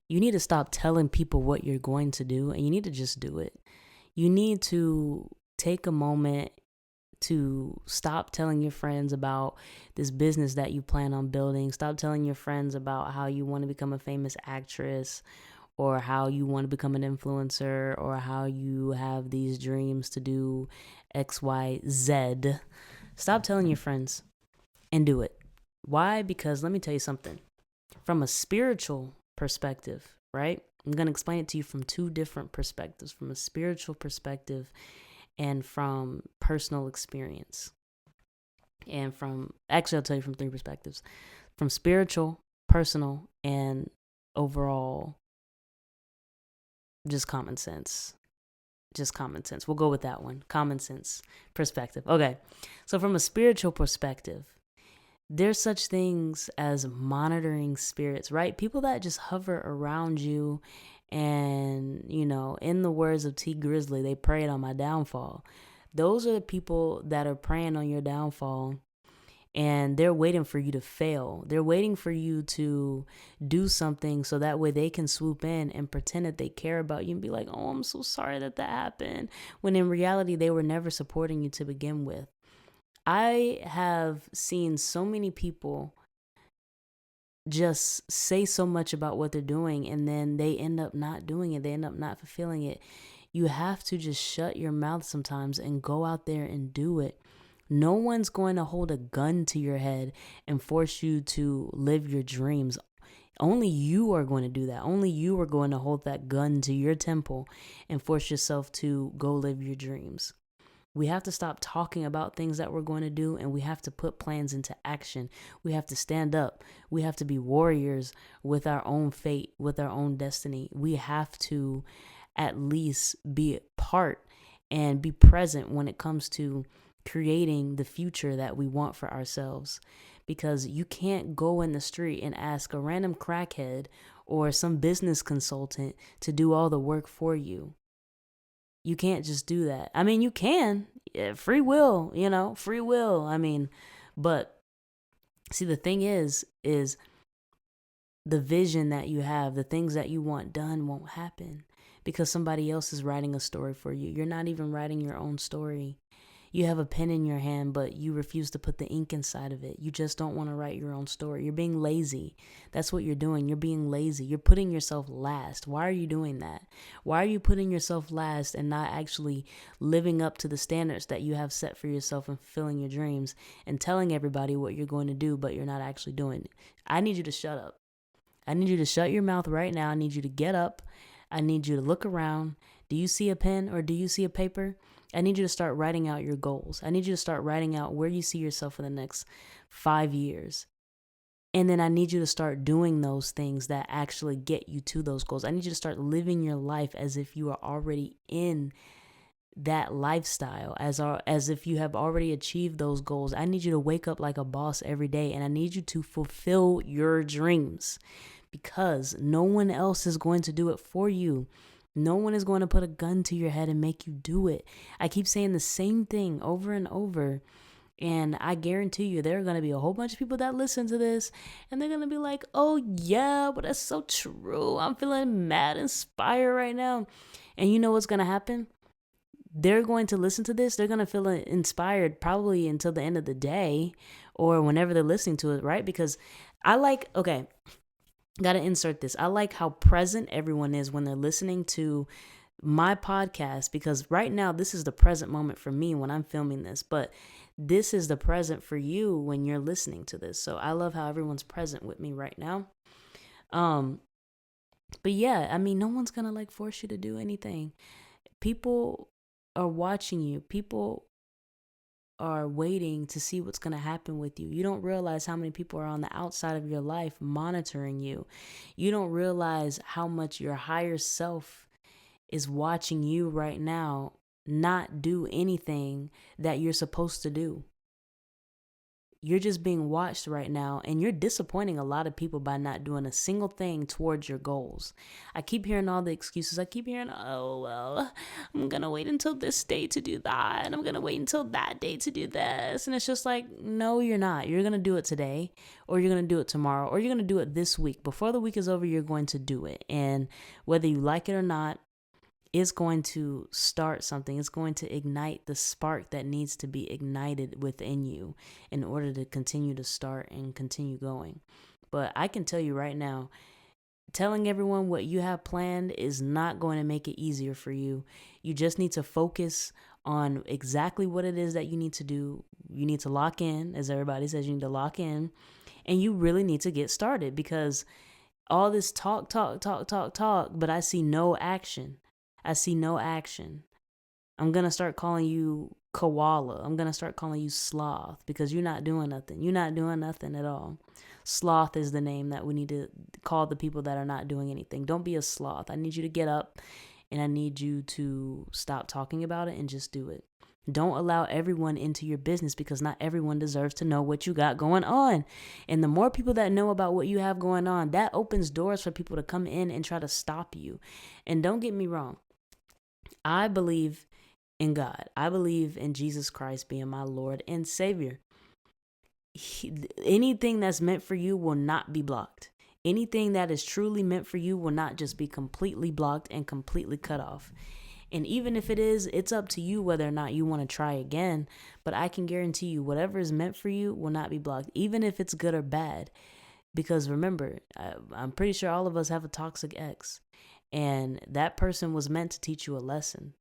You need to stop telling people what you're going to do, and you need to just do it. You need to take a moment to stop telling your friends about this business that you plan on building. Stop telling your friends about how you want to become a famous actress, or how you want to become an influencer, or how you have these dreams to do X, Y, Z. Stop telling your friends and do it. Why? Because let me tell you something. From a spiritual perspective, right? I'm going to explain it to you from two different perspectives, from a spiritual perspective and from personal experience. And from, actually, I'll tell you from three perspectives: from spiritual, personal, and overall, just common sense. Just common sense. We'll go with that one. Common sense perspective. Okay. So, from a spiritual perspective, there's such things as monitoring spirits, right? People that just hover around you, and, in the words of T Grizzly, they prayed on my downfall. Those are the people that are praying on your downfall, and they're waiting for you to fail. They're waiting for you to do something so that way they can swoop in and pretend that they care about you and be like, oh, I'm so sorry that happened. When in reality, they were never supporting you to begin with. I have seen so many people just say so much about what they're doing, and then they end up not doing it. They end up not fulfilling it. You have to just shut your mouth sometimes and go out there and do it. No one's going to hold a gun to your head and force you to live your dreams. Only you are going to do that. Only you are going to hold that gun to your temple and force yourself to go live your dreams. We have to stop talking about things that we're going to do, and we have to put plans into action. We have to stand up. We have to be warriors with our own fate, with our own destiny. We have to at least be a part and be present when it comes to creating the future that we want for ourselves. Because you can't go in the street and ask a random crackhead or some business consultant to do all the work for you. You can't just do that. I mean, you can. Yeah, free will, free will. I mean, but see, the thing is the vision that you have, the things that you want done won't happen because somebody else is writing a story for you. You're not even writing your own story. You have a pen in your hand, but you refuse to put the ink inside of it. You just don't want to write your own story. You're being lazy. That's what you're doing. You're being lazy. You're putting yourself last. Why are you doing that? Why are you putting yourself last and not actually living up to the standards that you have set for yourself and fulfilling your dreams and telling everybody what you're going to do, but you're not actually doing it? I need you to shut up. I need you to shut your mouth right now. I need you to get up. I need you to look around. Do you see a pen or do you see a paper? I need you to start writing out your goals. I need you to start writing out where you see yourself for the next 5 years. And then I need you to start doing those things that actually get you to those goals. I need you to start living your life as if you are already in that lifestyle, as if you have already achieved those goals. I need you to wake up like a boss every day, and I need you to fulfill your dreams because no one else is going to do it for you. No one is going to put a gun to your head and make you do it. I keep saying the same thing over and over. And I guarantee you there are going to be a whole bunch of people that listen to this and they're going to be like, oh yeah, but that's so true. I'm feeling mad inspired right now. And you know what's going to happen? They're going to listen to this. They're going to feel inspired probably until the end of the day or whenever they're listening to it, right? Because gotta insert this. I like how present everyone is when they're listening to my podcast, because right now this is the present moment for me when I'm filming this, but this is the present for you when you're listening to this. So I love how everyone's present with me right now. But yeah, I mean, no one's gonna force you to do anything. People are watching you. People are waiting to see what's going to happen with you. You don't realize how many people are on the outside of your life monitoring you. You don't realize how much your higher self is watching you right now not do anything that you're supposed to do. you're just being watched right now, and you're disappointing a lot of people by not doing a single thing towards your goals. I keep hearing all the excuses. I keep hearing, oh, well, I'm going to wait until this day to do that, and I'm going to wait until that day to do this. And it's just like, no, you're not. You're going to do it today, or you're going to do it tomorrow, or you're going to do it this week. Before the week is over, you're going to do it. And whether you like it or not, it's going to start something. It's going to ignite the spark that needs to be ignited within you in order to continue to start and continue going. But I can tell you right now, telling everyone what you have planned is not going to make it easier for you. You just need to focus on exactly what it is that you need to do. You need to lock in, as everybody says, you need to lock in, and you really need to get started, because all this talk, but I see no action. I see no action. I'm going to start calling you koala. I'm going to start calling you sloth, because you're not doing nothing. You're not doing nothing at all. Sloth is the name that we need to call the people that are not doing anything. Don't be a sloth. I need you to get up, and I need you to stop talking about it and just do it. Don't allow everyone into your business, because not everyone deserves to know what you got going on. And the more people that know about what you have going on, that opens doors for people to come in and try to stop you. And don't get me wrong. I believe in God. I believe in Jesus Christ being my Lord and Savior. Anything that's meant for you will not be blocked. Anything that is truly meant for you will not just be completely blocked and completely cut off. And even if it is, it's up to you whether or not you want to try again. But I can guarantee you, whatever is meant for you will not be blocked, even if it's good or bad. Because remember, I'm pretty sure all of us have a toxic ex. And that person was meant to teach you a lesson.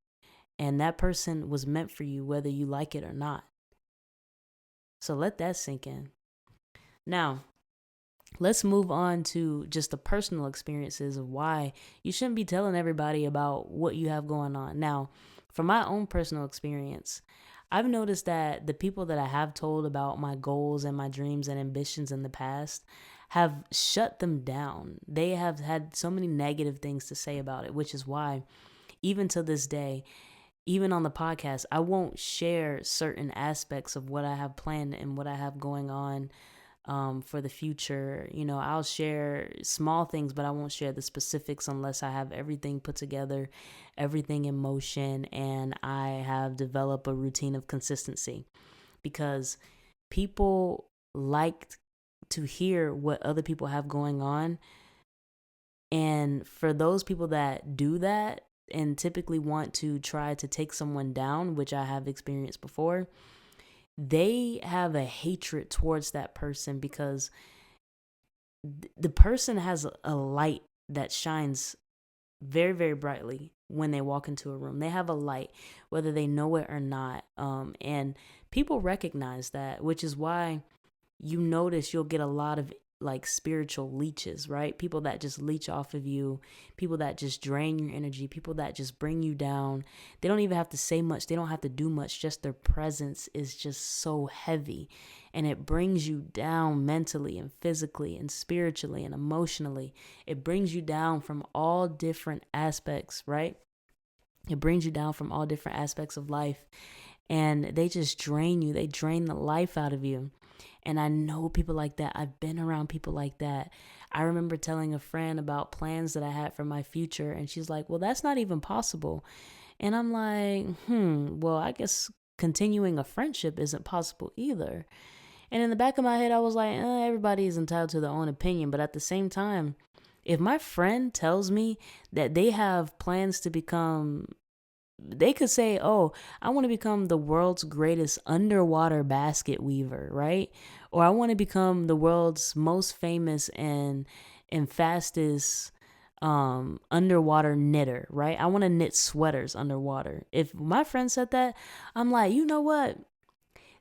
And that person was meant for you whether you like it or not. So let that sink in. Now, let's move on to just the personal experiences of why you shouldn't be telling everybody about what you have going on. Now, from my own personal experience, I've noticed that the people that I have told about my goals and my dreams and ambitions in the past have shut them down. They have had so many negative things to say about it, which is why even to this day, even on the podcast, I won't share certain aspects of what I have planned and what I have going on for the future. You know, I'll share small things, but I won't share the specifics unless I have everything put together, everything in motion, and I have developed a routine of consistency, because people like to hear what other people have going on. And for those people that do that and typically want to try to take someone down, which I have experienced before, they have a hatred towards that person, because the person has a light that shines very, very brightly when they walk into a room. They have a light, whether they know it or not. And people recognize that, which is why you notice you'll get a lot of like spiritual leeches, right? People that just leech off of you, people that just drain your energy, people that just bring you down. They don't even have to say much. They don't have to do much. Just their presence is just so heavy, and it brings you down mentally and physically and spiritually and emotionally. It brings you down from all different aspects, right? It brings you down from all different aspects of life, and they just drain you. They drain the life out of you. And I know people like that. I've been around people like that. I remember telling a friend about plans that I had for my future, and she's like, well, that's not even possible. And I'm like, well, I guess continuing a friendship isn't possible either. And in the back of my head, I was like, everybody is entitled to their own opinion. But at the same time, if my friend tells me that they have plans to become, they could say, oh, I want to become the world's greatest underwater basket weaver, right? Or I want to become the world's most famous and fastest underwater knitter, right? I want to knit sweaters underwater. If my friend said that, I'm like, you know what?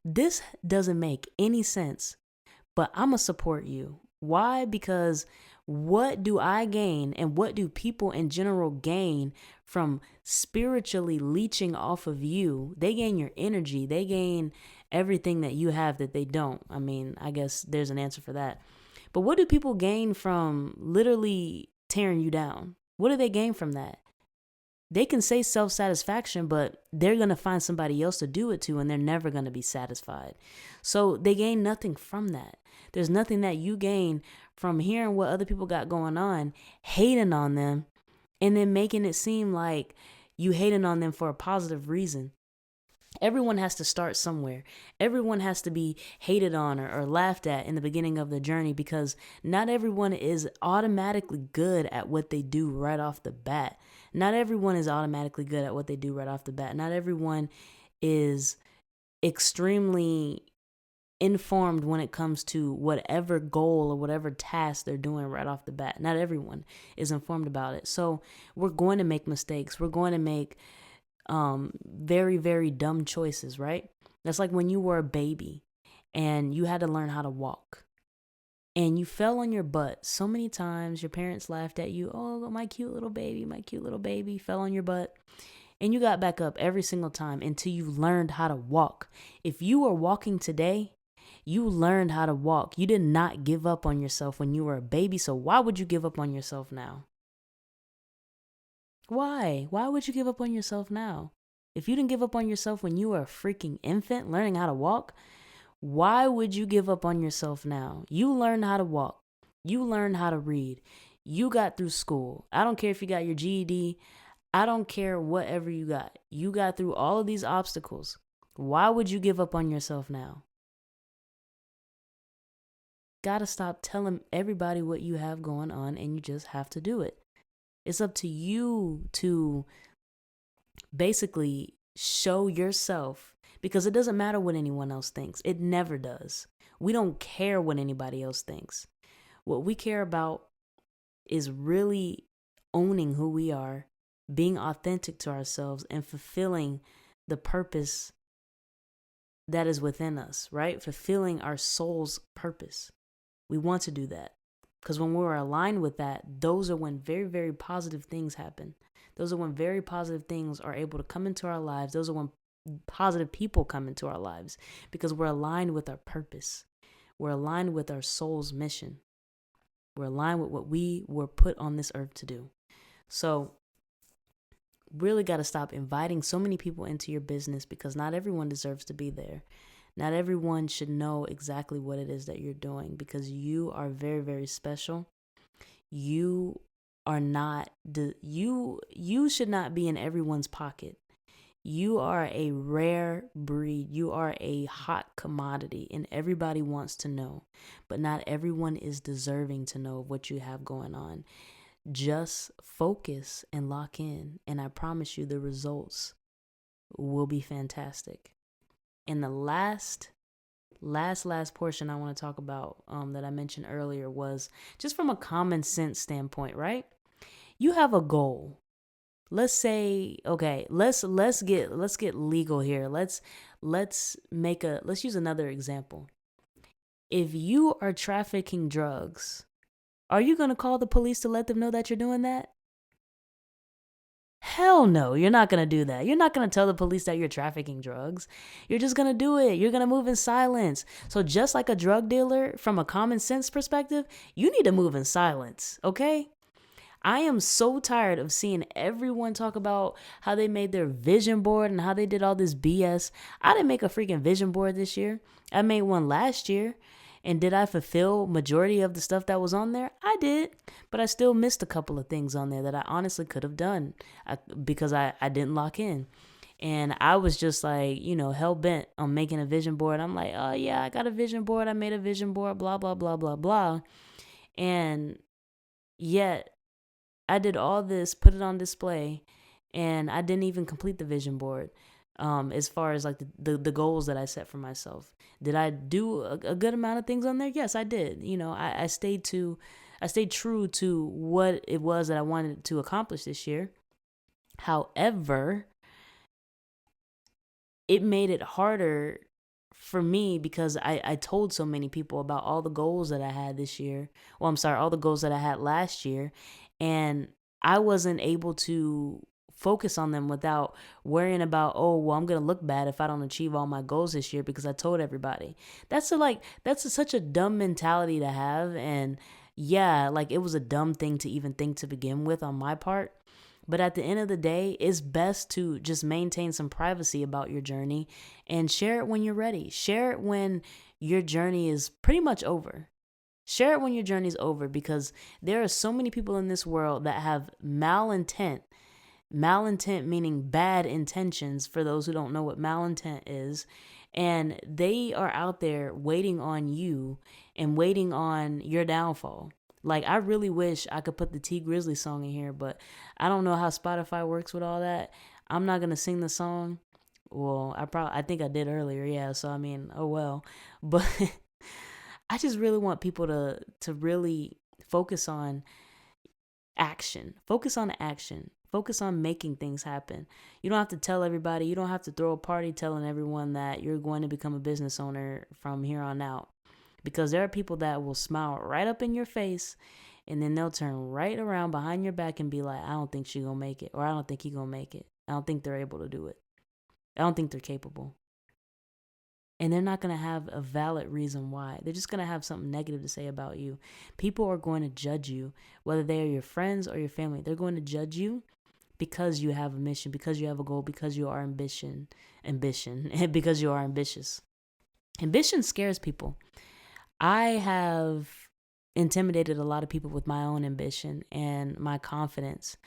This doesn't make any sense, but I'm going to support you. Why? Because what do I gain, and what do people in general gain from spiritually leeching off of you? They gain your energy. They gain everything that you have that they don't. I mean, I guess there's an answer for that. But what do people gain from literally tearing you down? What do they gain from that? They can say self-satisfaction, but they're going to find somebody else to do it to, and they're never going to be satisfied. So they gain nothing from that. There's nothing that you gain from hearing what other people got going on, hating on them, and then making it seem like you hating on them for a positive reason. Everyone has to start somewhere. Everyone has to be hated on or laughed at in the beginning of the journey, because not everyone is automatically good at what they do right off the bat. Not everyone is automatically good at what they do right off the bat. Not everyone is extremely informed when it comes to whatever goal or whatever task they're doing right off the bat. Not everyone is informed about it. So we're going to make mistakes. We're going to make very, very dumb choices, right? That's like when you were a baby and you had to learn how to walk and you fell on your butt so many times. Your parents laughed at you. Oh, my cute little baby fell on your butt. And you got back up every single time until you learned how to walk. If you are walking today, you learned how to walk. You did not give up on yourself when you were a baby. So why would you give up on yourself now? Why? Why would you give up on yourself now? If you didn't give up on yourself when you were a freaking infant learning how to walk, why would you give up on yourself now? You learned how to walk. You learned how to read. You got through school. I don't care if you got your GED. I don't care whatever you got. You got through all of these obstacles. Why would you give up on yourself now? Gotta stop telling everybody what you have going on, and you just have to do it. It's up to you to basically show yourself, because it doesn't matter what anyone else thinks. It never does. We don't care what anybody else thinks. What we care about is really owning who we are, being authentic to ourselves, and fulfilling the purpose that is within us, right? Fulfilling our soul's purpose. We want to do that. Because when we're aligned with that, those are when very, very positive things happen. Those are when very positive things are able to come into our lives. Those are when positive people come into our lives, because we're aligned with our purpose. We're aligned with our soul's mission. We're aligned with what we were put on this earth to do. So really got to stop inviting so many people into your business, because not everyone deserves to be there. Not everyone should know exactly what it is that you're doing, because you are very, very special. You are not, you should not be in everyone's pocket. You are a rare breed. You are a hot commodity, and everybody wants to know, but not everyone is deserving to know what you have going on. Just focus and lock in, and I promise you the results will be fantastic. And the last portion I want to talk about that I mentioned earlier was just from a common sense standpoint, right? You have a goal. Let's say, okay, let's get legal here. Let's use another example. If you are trafficking drugs, are you going to call the police to let them know that you're doing that? Hell no, you're not going to do that. You're not going to tell the police that you're trafficking drugs. You're just going to do it. You're going to move in silence. So just like a drug dealer, from a common sense perspective, you need to move in silence, okay? I am so tired of seeing everyone talk about how they made their vision board and how they did all this BS. I didn't make a freaking vision board this year. I made one last year. And did I fulfill majority of the stuff that was on there? I did, but I still missed a couple of things on there that I honestly could have done because I didn't lock in. And I was just like, hell bent on making a vision board. I'm like, oh yeah, I got a vision board. I made a vision board, blah, blah, blah, blah, blah. And yet I did all this, put it on display, and I didn't even complete the vision board. As far as like the goals that I set for myself. Did I do a good amount of things on there? Yes, I did. I stayed true to what it was that I wanted to accomplish this year. However, it made it harder for me because I told so many people about all the goals that I had this year. Well, I'm sorry, all the goals that I had last year. And I wasn't able to focus on them without worrying about, oh, well, I'm going to look bad if I don't achieve all my goals this year because I told everybody. That's such a dumb mentality to have. And yeah, like it was a dumb thing to even think to begin with on my part. But at the end of the day, it's best to just maintain some privacy about your journey and share it when you're ready. Share it when your journey is pretty much over. Share it when your journey's over, because there are so many people in this world that have malintent. Malintent meaning bad intentions, for those who don't know what malintent is. And they are out there waiting on you and waiting on your downfall. Like, I really wish I could put the T Grizzly song in here, but I don't know how Spotify works with all that. I'm not going to sing the song. Well, I think I did earlier. Yeah. So, I mean, oh well. But I just really want people to really focus on action. Focus on action. Focus on making things happen. You don't have to tell everybody. You don't have to throw a party telling everyone that you're going to become a business owner from here on out. Because there are people that will smile right up in your face, and then they'll turn right around behind your back and be like, I don't think she gonna make it, or I don't think he gonna make it. I don't think they're able to do it. I don't think they're capable. And they're not going to have a valid reason why. They're just going to have something negative to say about you. People are going to judge you, whether they are your friends or your family. They're going to judge you because you have a mission, because you have a goal, because you are ambition, and because you are ambitious. Ambition scares people. I have intimidated a lot of people with my own ambition and my confidence.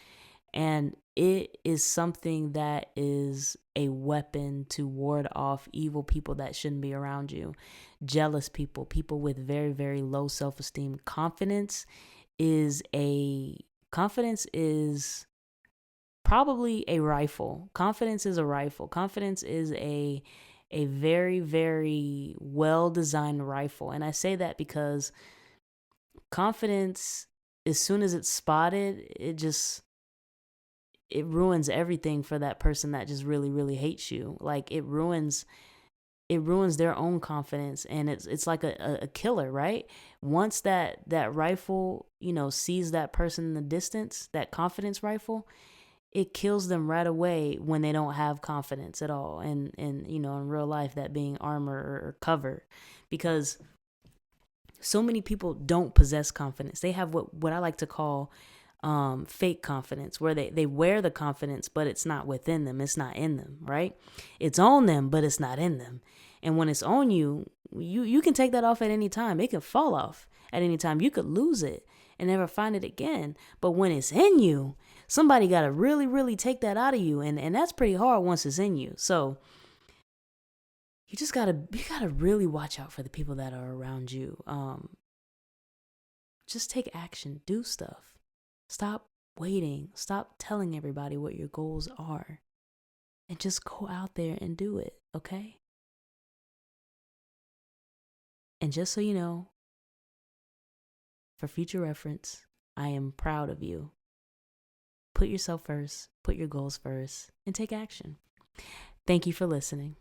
And it is something that is a weapon to ward off evil people that shouldn't be around you. Jealous people, people with very, very low self-esteem. Confidence is probably a rifle. Confidence is a rifle. Confidence is a very, very well-designed rifle. And I say that because confidence, as soon as it's spotted, it ruins everything for that person that just really, really hates you. Like, it ruins their own confidence, and it's like a killer, right? Once that rifle, sees that person in the distance, that confidence rifle, it kills them right away when they don't have confidence at all. And in real life, that being armor or cover, because so many people don't possess confidence. They have what I like to call fake confidence, where they wear the confidence, but it's not within them. It's not in them, right? It's on them, but it's not in them. And when it's on you, you can take that off at any time. It can fall off at any time. You could lose it and never find it again. But when it's in you, somebody got to really, really take that out of you. And that's pretty hard once it's in you. So you gotta really watch out for the people that are around you. Just take action, do stuff. Stop waiting. Stop telling everybody what your goals are. And just go out there and do it, okay? And just so you know, for future reference, I am proud of you. Put yourself first, put your goals first, and take action. Thank you for listening.